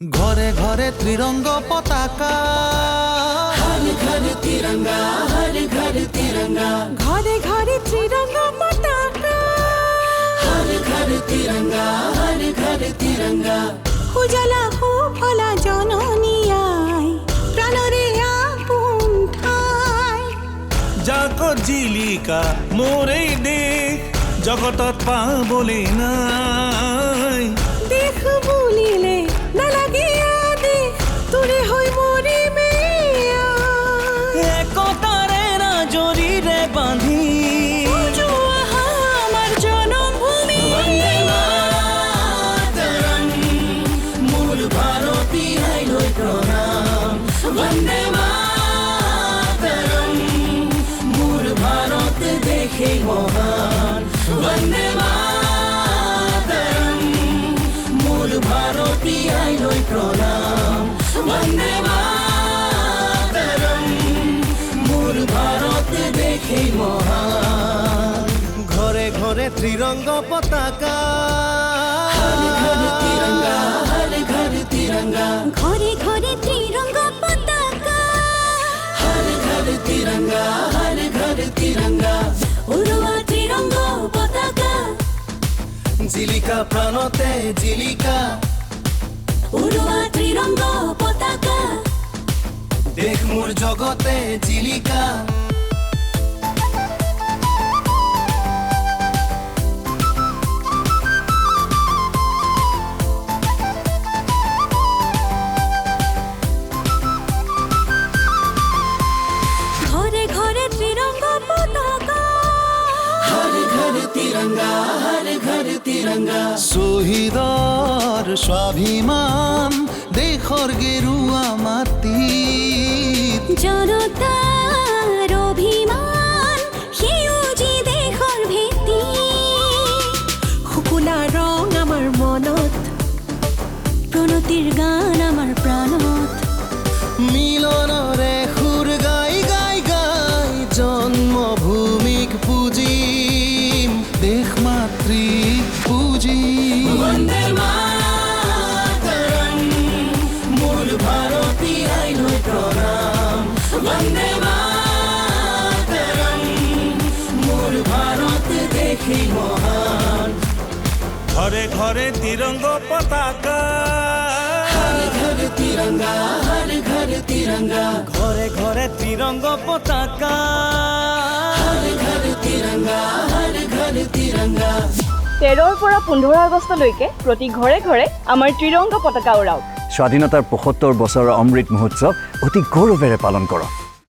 ঘরে ঘরে ত্রিরঙ্গ পতাকা, हर घर तिरंगा, हर घर तिरंगा, ঘরে ঘরে ত্রিরঙ্গ পতাকা, हर घर तिरंगा, हर घर तिरंगा। উজালা ফলা জননী আই, প্রাণরে আপন ঠাই। জাগো জিলিকা মোরেই দেশ, জগতত পাবলে নাই। দেখ বুলিলে নালাগে আদেশ, তোৰে হৈ মৰিমে আই। একতাৰে জৰিৰে বান্ধি উজোৱা আমাৰ জনমভূমি, वन्दे मातरम्, मूल भारतीय लोय प्रणाम। वन्दे मातरम्, मूल भारत देखे महान। वन्दे मातरम्, मूल भारतीय लोय प्रणाम। वन्दे मातरम्, मूल भारत देखे महान। ঘরে ঘরে ত্রিরঙ্গ পতাকা, हर घर तिरंगा, हर घर तिरंगा, ঘরে ঘরে ত্রিরঙ্গ পতাকা, हर घर तिरंगा, हर घर तिरंगा। উড়োৱা ত্রিরঙ্গ পতাকা, জিলিকা প্রাণতে জিলিকা, উড়োৱা ত্রিরঙ্গ পতাকা। দেখ মোর জগতে জিলিকা। ঘরে ঘরে ত্রিরঙ্গ পতাকা, हर घर तिरंगा, हर घर तिरंगा। শহীদৰ স্বাভিমান, দেশৰ গেৰুৱা মাটিত। জনতাৰ অভিমান, সেউজী দেশৰ ভেটি। শুকুলা ৰং আমাৰ মনত, প্ৰণতিৰ গান আমাৰ প্ৰাণত। মিলনৰে সুৰ গাই গাই গাই, জন্মভূমিক পুজিম, দেশ মাতৃক পুজিম। वन्दे मातरम्, मूल भारतीय लोय प्रणाम। वन्दे मातरम्, मूल भारत देखे महान। ঘরে ঘরে ত্রিরঙ্গ পতাকা, हर घर तिरंगा, हर घर तिरंगा, ঘরে ঘরে ত্রিরঙ্গ পতাকা। हर घर तिरंगा, हर घर तिरंगा। 13ৰ পৰা 15 আগষ্টলৈকে প্ৰতি ঘৰে ঘৰে আমাৰ ত্ৰিৰংগ পতাকা উৰাওক। স্বাধীনতাৰ ৭৫ বছৰৰ অমৃত মহোৎসৱ অতি গৌৰৱেৰে পালন কৰক।